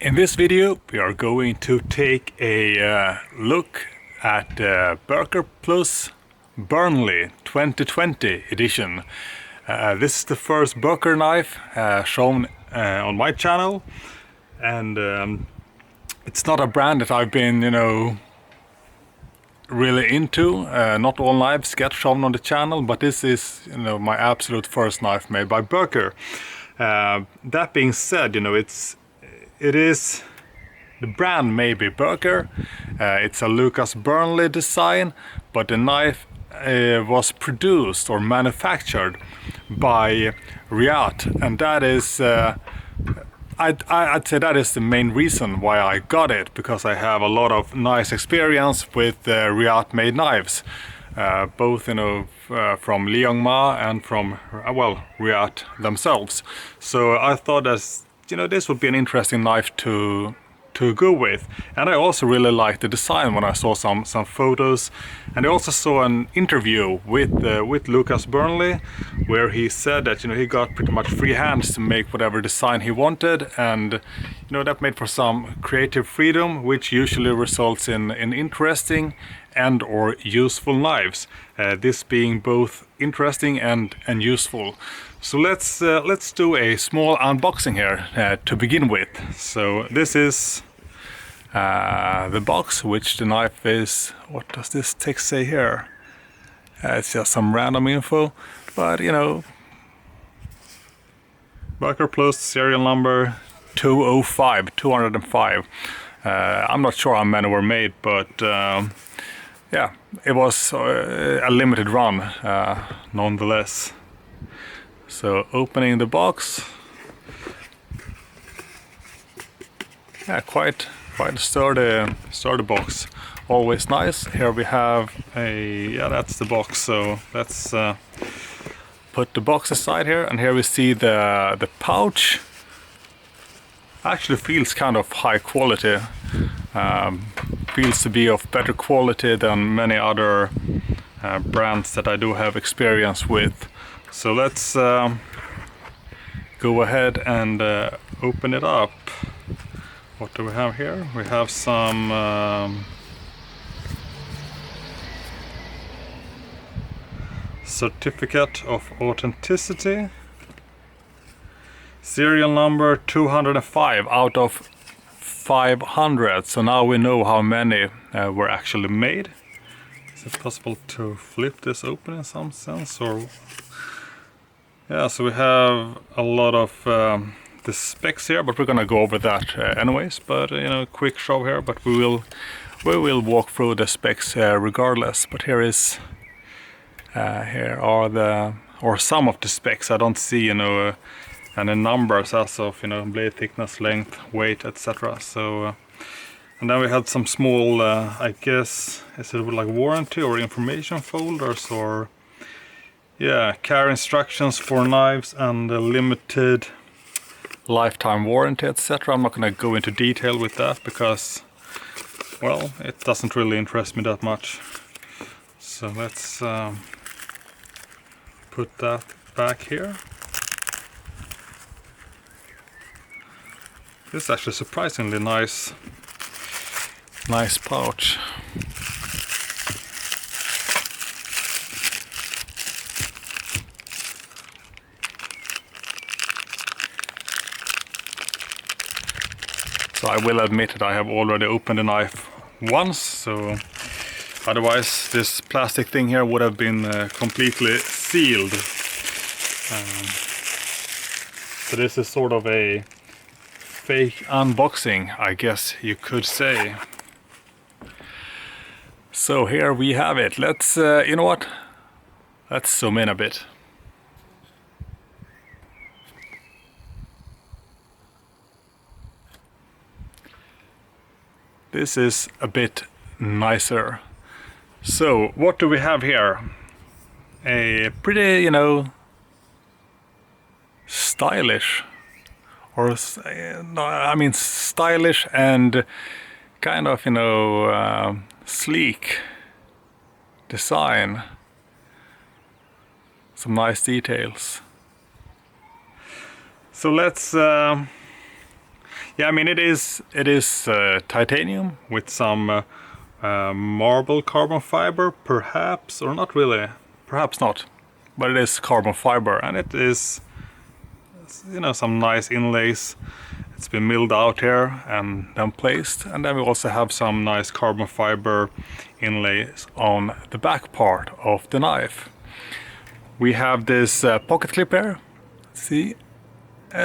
In this video we are going to take a look at Böker Plus Burnley 2020 edition. This is the first Böker knife shown on my channel, and it's not a brand that I've been, really into. Not all knives get shown on the channel, but this is, my absolute first knife made by Böker. That being said, the brand may be Böker. It's a Lucas Burnley design, but the knife was produced or manufactured by Riyadh, and that is I'd say that is the main reason why I got it, because I have a lot of nice experience with Riyadh made knives, both from Liang Ma and from Riyadh themselves. So I thought this would be an interesting knife to go with. And I also really liked the design when I saw some photos, and I also saw an interview with Lucas Burnley where he said that he got pretty much free hands to make whatever design he wanted, and that made for some creative freedom, which usually results in interesting and or useful knives, this being both interesting and useful. So let's do a small unboxing here to begin with. So this is the box, which the knife is. What does this text say here? It's just some random info, but Böker Plus serial number 205. I'm not sure how many were made, but yeah, it was a limited run nonetheless. So opening the box, yeah, quite a sturdy box. Always nice. Here we have that's the box. So let's put the box aside here, and here we see the pouch. Actually feels kind of high quality. Feels to be of better quality than many other brands that I do have experience with. So let's go ahead and open it up. What do we have here? We have some certificate of authenticity. Serial number 205 out of 500. So now we know how many were actually made. Is it possible to flip this open in some sense, or? Yeah, so we have a lot of the specs here, but we're gonna go over that anyways. But quick show here, but we will walk through the specs regardless. But here are some of the specs. I don't see any numbers as of blade thickness, length, weight, etc. So and then we had some small I guess, is it like warranty or information folders, or care instructions for knives and a limited lifetime warranty, etc. I'm not going to go into detail with that because, well, it doesn't really interest me that much. So let's put that back here. This is actually surprisingly nice pouch. So I will admit that I have already opened the knife once, so otherwise this plastic thing here would have been completely sealed. So this is sort of a fake unboxing, I guess you could say. So here we have it. Let's, let's zoom in a bit. This is a bit nicer. So what do we have here? A pretty, stylish, or stylish and kind of, sleek design. Some nice details. So let's Yeah, I mean it is titanium with some marble carbon fiber, perhaps, or not really, perhaps not, but it is carbon fiber, and it is, you know, some nice inlays. It's been milled out here and then placed, and then we also have some nice carbon fiber inlays on the back part of the knife. We have this pocket clip here. See,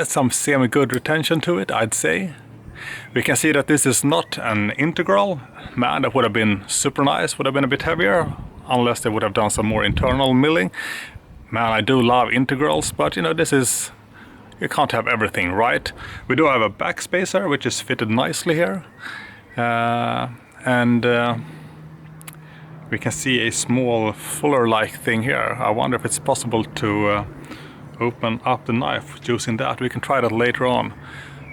some semi-good retention to it, I'd say. We can see that this is not an integral. Man, that would have been super nice, would have been a bit heavier, unless they would have done some more internal milling. Man, I do love integrals, but you know, this is, you can't have everything, right? We do have a backspacer, which is fitted nicely here. And we can see a small fuller-like thing here. I wonder if it's possible to open up the knife using that. We can try that later on.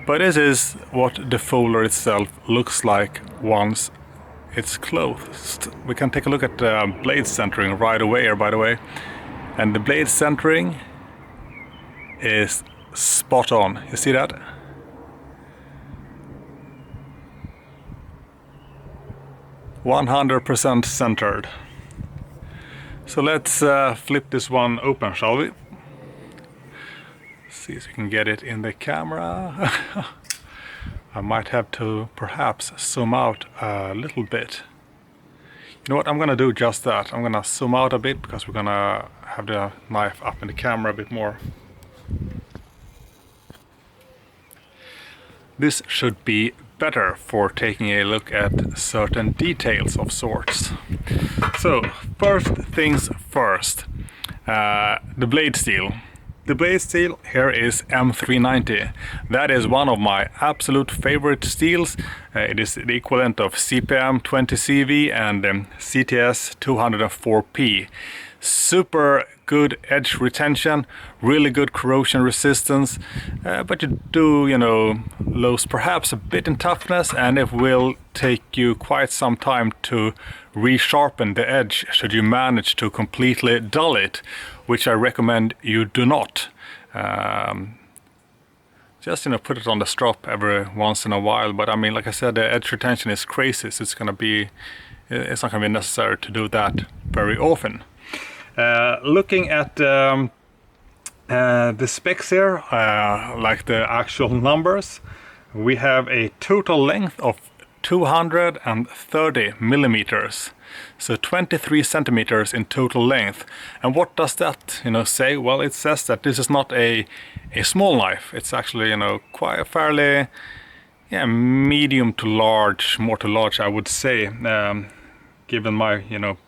But this is what the folder itself looks like once it's closed. We can take a look at the blade centering right away here, by the way. And the blade centering is spot on. You see that? "100% centered." So let's flip this one open, shall we? See if we can get it in the camera. I might have to perhaps zoom out a little bit. You know what, I'm gonna do just that. I'm gonna zoom out a bit because we're gonna have the knife up in the camera a bit more. This should be better for taking a look at certain details of sorts. So, first things first, the blade steel. The blade steel here is M390. That is one of my absolute favorite steels. It is the equivalent of CPM 20CV and CTS 204P. Super good edge retention, really good corrosion resistance, but you do, you know, lose perhaps a bit in toughness, and it will take you quite some time to resharpen the edge should you manage to completely dull it, which I recommend you do not. Just, you know, put it on the strop every once in a while, but I mean, like I said, the edge retention is crazy, so it's not gonna be necessary to do that very often. Looking at the specs here, like the actual numbers, we have a total length of 230 millimeters, so 23 centimeters in total length. And what does that, you know, say? Well, it says that this is not a small knife. It's actually, you know, quite a fairly, yeah, medium to large, more to large, I would say, given my, you know,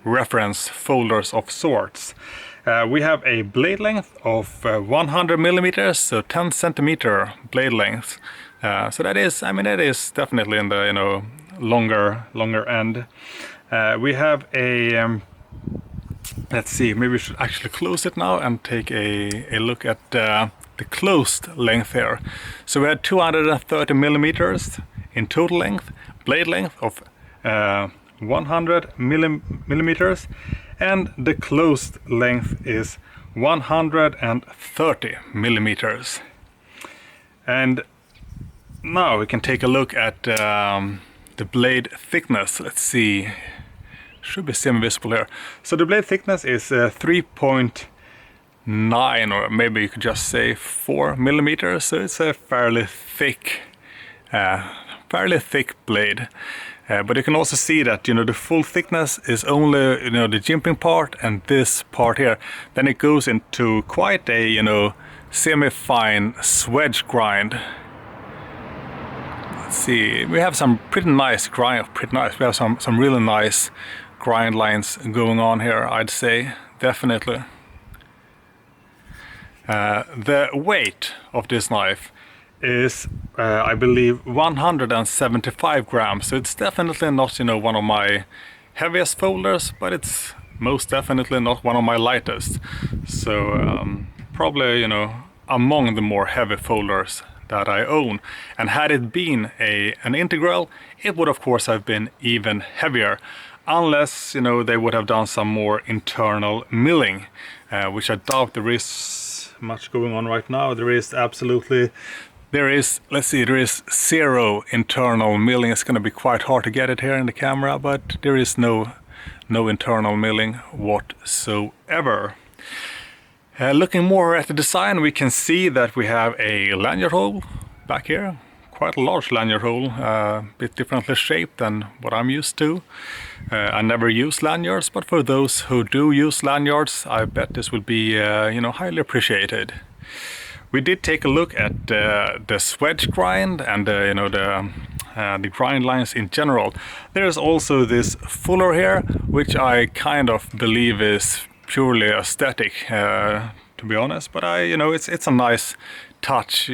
reference folders of sorts. We have a blade length of 100 millimeters, so 10 centimeter blade length. So that is, I mean, that is definitely in the, you know, longer end. We have a, let's see, maybe we should actually close it now and take a look at the closed length here. So we had 230 millimeters in total length, blade length of 100 millimeters, and the closed length is 130 millimeters. And now we can take a look at the blade thickness. Let's see, should be semi-visible here. So the blade thickness is 3.9, or maybe you could just say 4 millimeters. So it's a fairly thick blade. But you can also see that, you know, the full thickness is only, you know, the jimping part and this part here. Then it goes into quite a, you know, semi-fine swedge grind. Let's see, we have some pretty nice grind, we have some really nice grind lines going on here, I'd say, definitely. The weight of this knife is, I believe, 175 grams. So it's definitely not, you know, one of my heaviest folders, but it's most definitely not one of my lightest. So probably, you know, among the more heavy folders that I own. And had it been an integral, it would of course have been even heavier, unless, you know, they would have done some more internal milling, which I doubt there is much going on right now. There is absolutely There is, let's see, there is 0 internal milling. It's going to be quite hard to get it here in the camera, but there is no internal milling whatsoever. Looking more at the design, we can see that we have a lanyard hole back here. Quite a large lanyard hole, a bit differently shaped than what I'm used to. I never use lanyards, but for those who do use lanyards, I bet this will be highly appreciated. We did take a look at the swedge grind and the grind lines in general. There's also this fuller here, which I kind of believe is purely aesthetic, to be honest. But it's a nice touch.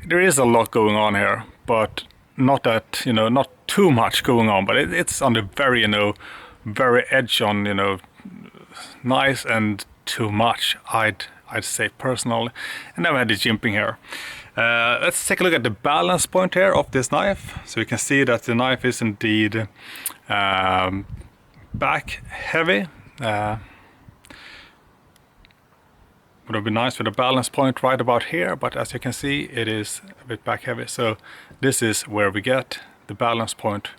There is a lot going on here, but not too much going on. But it's on the very edge on nice and too much, I'd say personally. And then we had the jimping here. Let's take a look at the balance point here of this knife. So you can see that the knife is indeed back heavy. Would have been nice with a balance point right about here, but as you can see, it is a bit back heavy. So this is where we get the balance point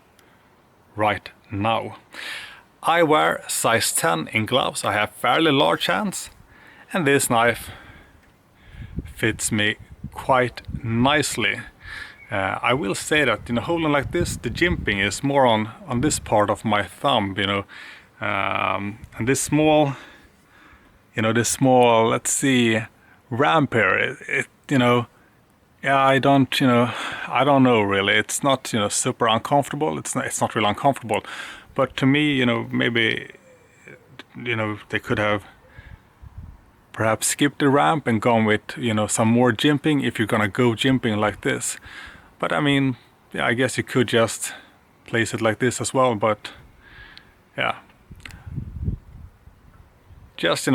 right now. I wear size 10 in gloves. I have fairly large hands, and this knife fits me quite nicely. I will say that holding like this, the jimping is more on this part of my thumb, and this small, let's see, ramp here. I don't know really. It's not super uncomfortable. It's not really uncomfortable, but to me, maybe they could have perhaps skipped the ramp and gone with some more jimping if you're gonna go jimping like this. But I mean, yeah, I guess you could just place it like this as well. But yeah, just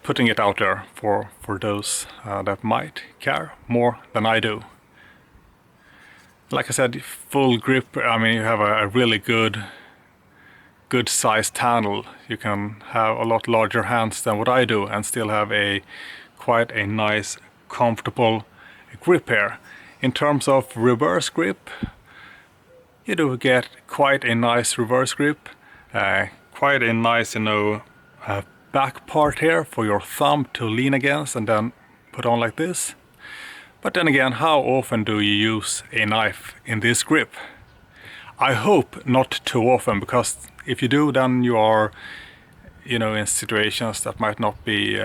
putting it out there for those that might care more than I do. Like I said, full grip. I mean, you have a really good sized handle. You can have a lot larger hands than what I do and still have quite a nice, comfortable grip here. In terms of reverse grip, you do get quite a nice reverse grip, quite a nice back part here for your thumb to lean against and then put on like this. But then again, how often do you use a knife in this grip? I hope not too often, because if you do, then you are in situations that might not be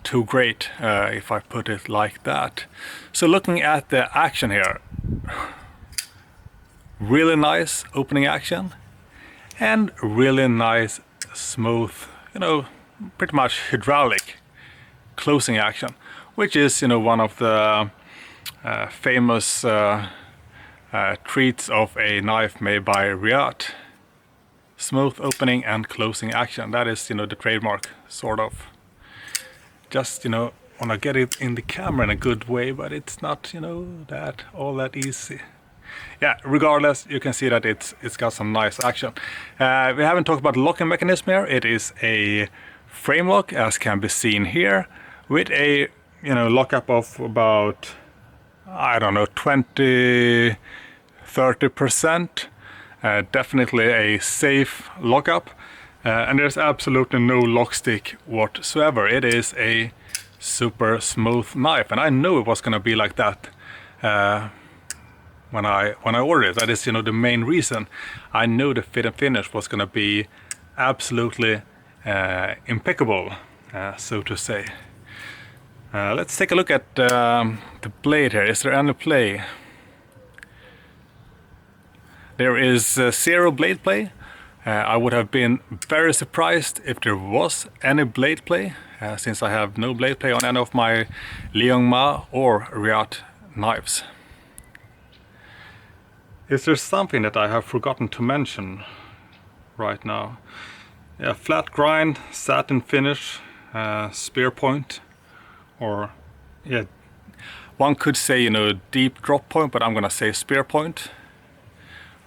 too great, if I put it like that. So looking at the action here, really nice opening action and really nice smooth, pretty much hydraulic closing action, which is one of the famous treats of a knife made by Riat. Smooth opening and closing action. That is the trademark, sort of. Just want to get it in the camera in a good way, but it's not all that easy. Yeah, regardless, you can see that it's got some nice action. We haven't talked about the locking mechanism here. It is a frame lock, as can be seen here, with a lockup of about, I don't know, 20-30%. Definitely a safe lockup, and there's absolutely no lock stick whatsoever. It is a super smooth knife, and I knew it was going to be like that when I ordered it. That is the main reason. I knew the fit and finish was going to be absolutely impeccable, so to say. Let's take a look at the blade here. Is there any play? There is 0 blade play. I would have been very surprised if there was any blade play, since I have no blade play on any of my Liang Ma or Riat knives. Is there something that I have forgotten to mention right now? Yeah, flat grind, satin finish, spear point, or yeah, one could say deep drop point, but I'm gonna say spear point.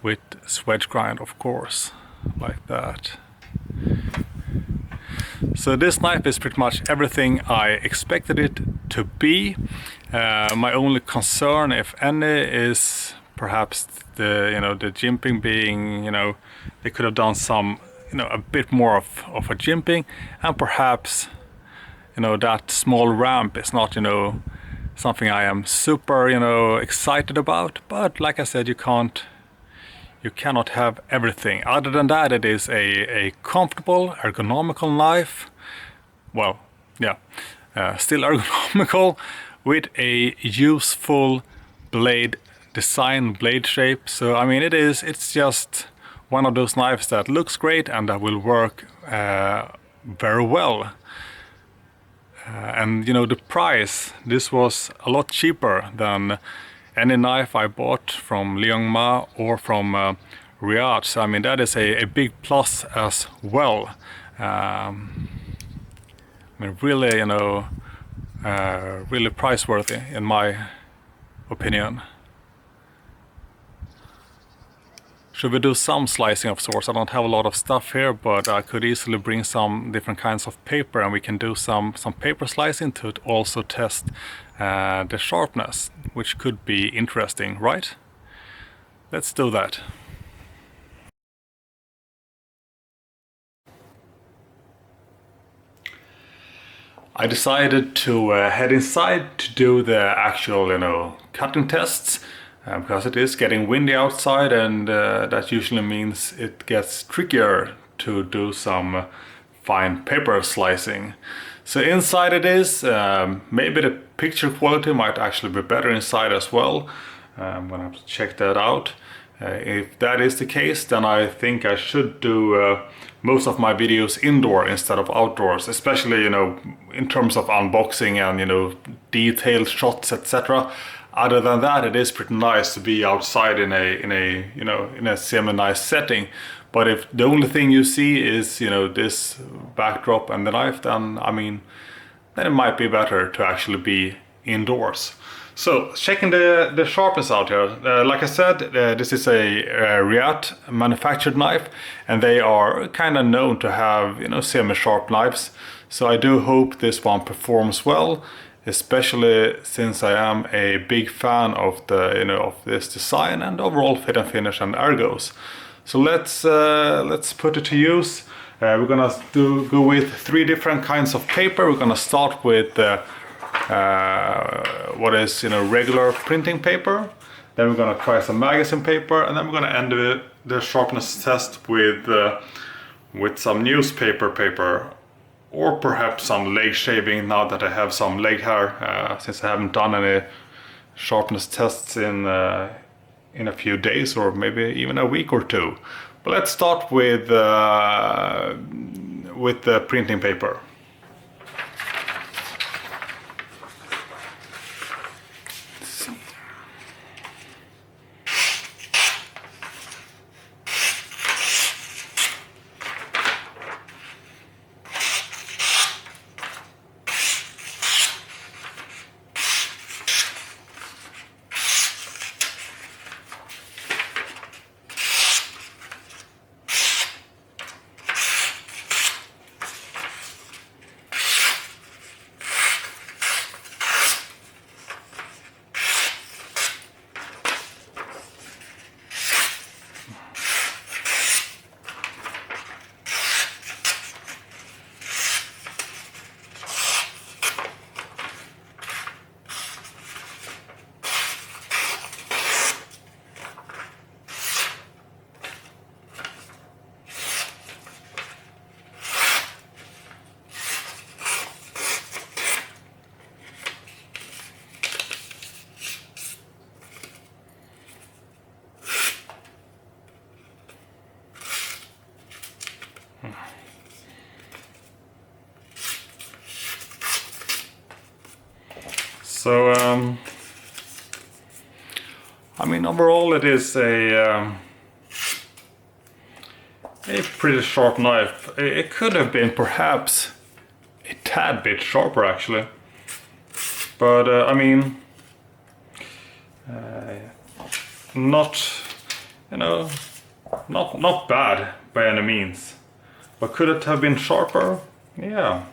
With swedge grind, of course, like that. So this knife is pretty much everything I expected it to be. My only concern, if any, is perhaps the jimping being, they could have done some, a bit more of a jimping, and perhaps, that small ramp is not, something I am super, excited about. But like I said, you cannot have everything. Other than that, it is a comfortable, ergonomical knife. Well, yeah, still ergonomical, with a useful blade design, blade shape. So I mean, it's just one of those knives that looks great and that will work very well. And the price, this was a lot cheaper than any knife I bought from Liang Ma or from Riyadh. So I mean, that is a big plus as well. I mean, really, really price-worthy in my opinion. Should we do some slicing of sorts? I don't have a lot of stuff here, but I could easily bring some different kinds of paper, and we can do some paper slicing to also test the sharpness, which could be interesting, right? Let's do that. I decided to head inside to do the actual, cutting tests. Because it is getting windy outside, and that usually means it gets trickier to do some fine paper slicing. So inside it is, maybe the picture quality might actually be better inside as well. I'm gonna have to check that out. If that is the case, then I think I should do most of my videos indoor instead of outdoors, especially in terms of unboxing and detailed shots, etc. Other than that, it is pretty nice to be outside in a semi-nice setting. But if the only thing you see is this backdrop and the knife, then I mean, then it might be better to actually be indoors. So checking the sharpness out here. Like I said, this is a Riyadh manufactured knife, and they are kind of known to have semi-sharp knives. So I do hope this one performs well, especially since I am a big fan of the of this design and overall fit and finish and ergos. So let's put it to use. We're gonna go with 3 different kinds of paper. We're gonna start with what is regular printing paper. Then we're gonna try some magazine paper, and then we're gonna end the sharpness test with some newspaper paper, or perhaps some leg shaving now that I have some leg hair, since I haven't done any sharpness tests in a few days, or maybe even a week or 2. But let's start with the printing paper. So I mean, overall it is a pretty sharp knife. It could have been perhaps a tad bit sharper actually, but I mean, not not bad by any means. But could it have been sharper? yeah,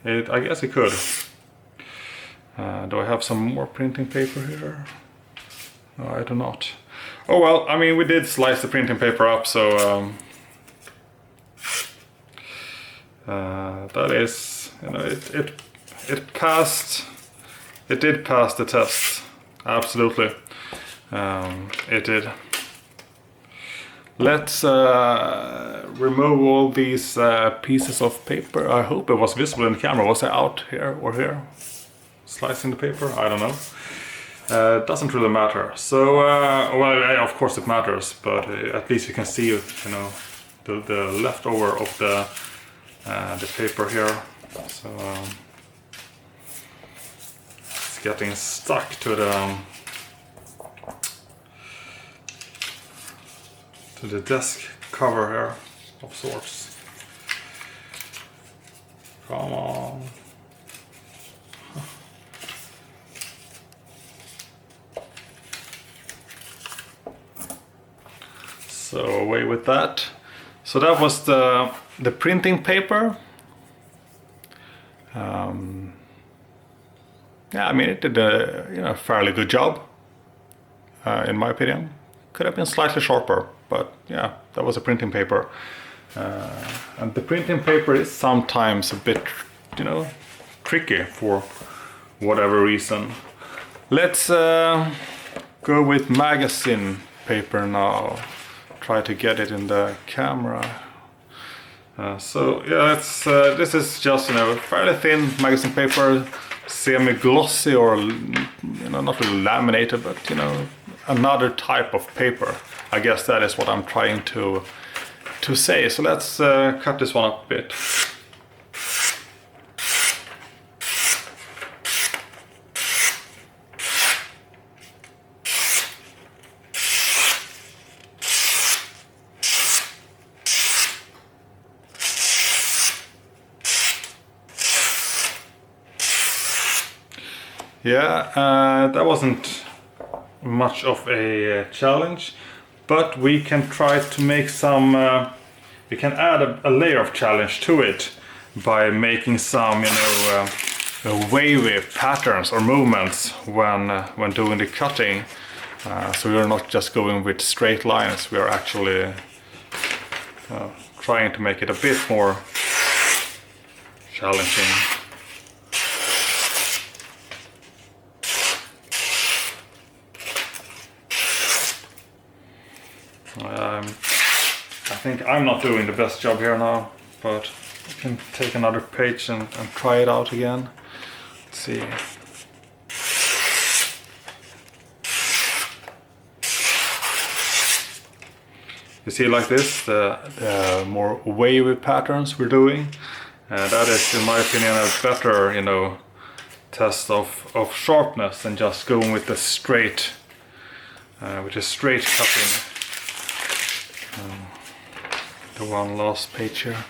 I guess it could. Do I have some more printing paper here? No, I do not. Oh well, I mean, we did slice the printing paper up, so that is, you know, it passed. It did pass the test. Absolutely, it did. Let's remove all these pieces of paper. I hope it was visible in the camera. Was I out here or here? Slicing the paper? I don't know. It doesn't really matter. So, well, of course it matters, but at least you can see, you know, the leftover of the paper here. So it's getting stuck to the desk cover here of sorts. Come on. So away with that. So that was the printing paper. Yeah, I mean, it did a, you know, fairly good job, in my opinion. Could have been slightly sharper, but yeah, that was a printing paper. And the printing paper is sometimes a bit, you know, tricky for whatever reason. Let's go with magazine paper now. Try to get it in the camera. So yeah, this is just, you know, fairly thin magazine paper, semi-glossy, or, you know, not really laminated, but, you know, another type of paper. I guess that is what I'm trying to say. So let's cut this one up a bit. Yeah, that wasn't much of a challenge, but we can try to make some, we can add a layer of challenge to it by making some, you know, wavy patterns or movements when doing the cutting. So we are not just going with straight lines, we are actually trying to make it a bit more challenging. I think I'm not doing the best job here now, but I can take another page and try it out again. Let's see. You see, like this, the more wavy patterns we're doing. That is, in my opinion, a better, you know, test of sharpness than just going with the straight, cutting. The one last page here.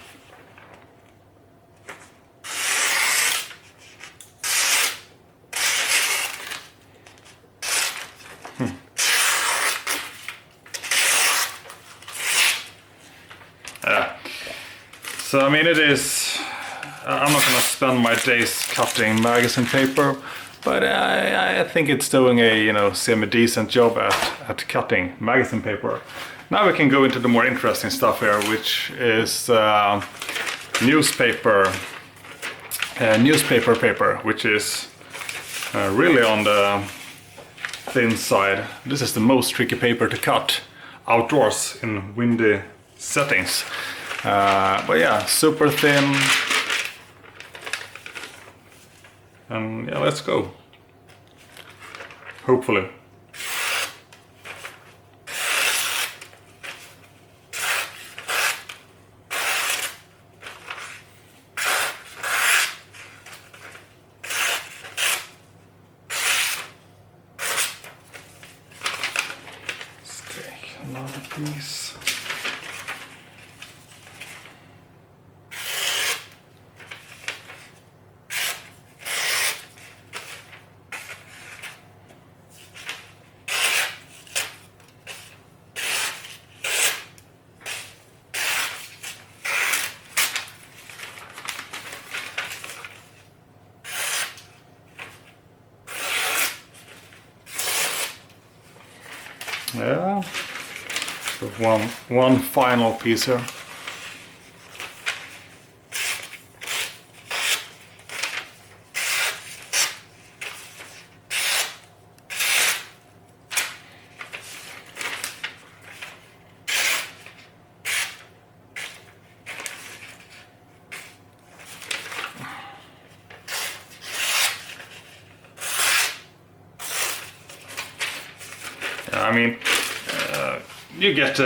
Yeah. So I mean, it is. I'm not gonna spend my days cutting magazine paper, but I think it's doing a, you know, semi-decent job at cutting magazine paper. Now we can go into the more interesting stuff here, which is newspaper paper, which is really on the thin side. This is the most tricky paper to cut outdoors in windy settings. But yeah, super thin. And yeah, let's go. Hopefully. Another piece. Yeah. So one final piece here. I mean, you get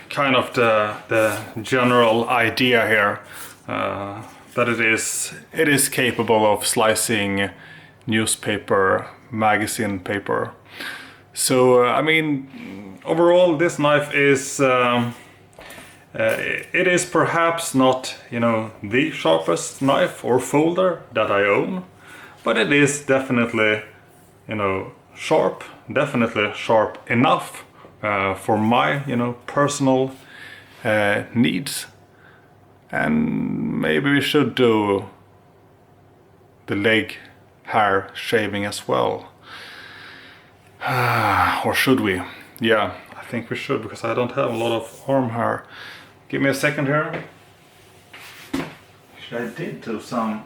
kind of the general idea here that it is capable of slicing newspaper, magazine paper. So I mean, overall, this knife is it is perhaps not, you know, the sharpest knife or folder that I own, but it is definitely, you know, sharp, definitely sharp enough for my, you know, personal needs. And maybe we should do the leg hair shaving as well. Or should we? Yeah, I think we should, because I don't have a lot of arm hair. Give me a second here. Actually, I did do some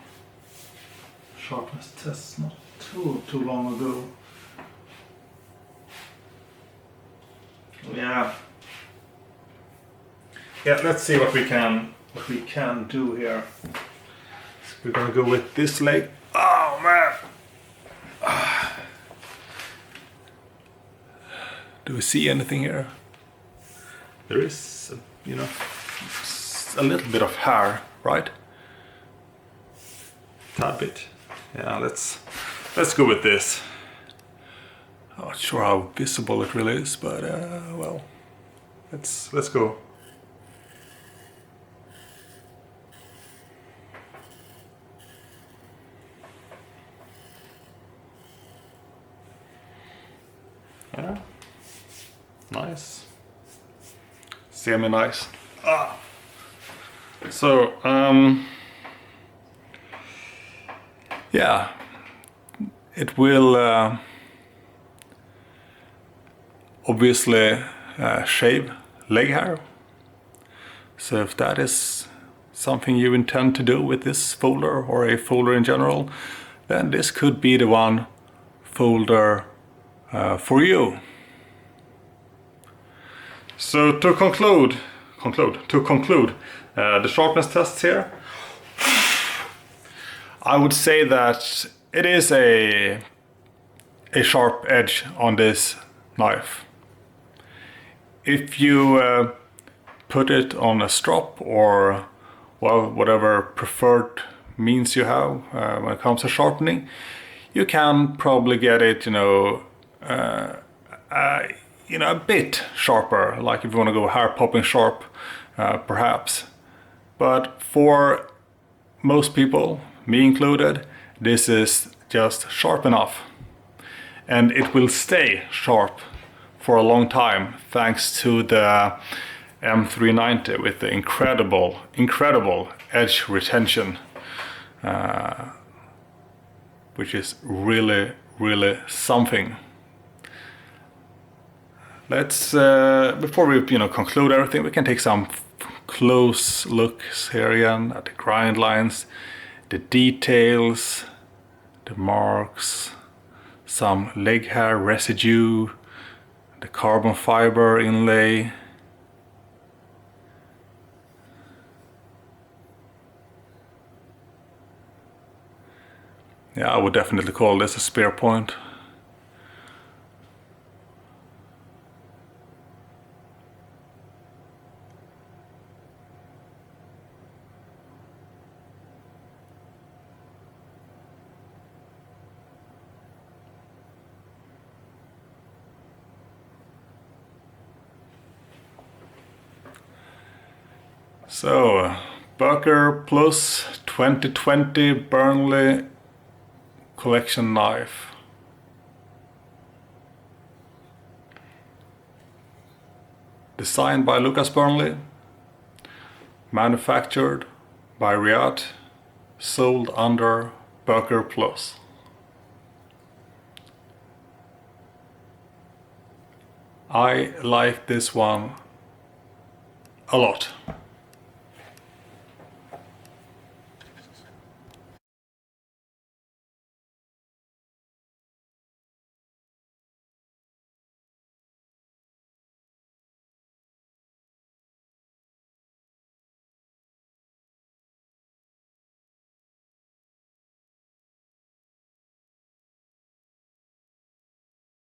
sharpness tests not too long ago. Yeah, let's see what we can do here. So we're gonna go with this leg. Oh man! Do we see anything here? There is, you know, a little bit of hair, right? Tad bit. Yeah, let's go with this. I'm not sure how visible it really is, but well, let's go. Yeah, nice, semi-nice. So yeah, it will obviously shave leg hair. So if that is something you intend to do with this folder or a folder in general, then this could be the one folder for you. So to conclude the sharpness tests here, I would say that it is a sharp edge on this knife. If you put it on a strop or, well, whatever preferred means you have when it comes to sharpening, you can probably get it, you know, a bit sharper. Like if you want to go hair popping sharp, perhaps. But for most people, me included, this is just sharp enough. And it will stay sharp for a long time thanks to the M390 with the incredible edge retention, which is really something. Let's before we conclude everything, we can take some close looks here again at the grind lines, the details, the marks, some leg hair residue, the carbon fiber inlay. Yeah, I would definitely call this a spear point. So, Böker Plus 2020 Burnley collection knife. Designed by Lucas Burnley, manufactured by Riat, sold under Böker Plus. I like this one a lot.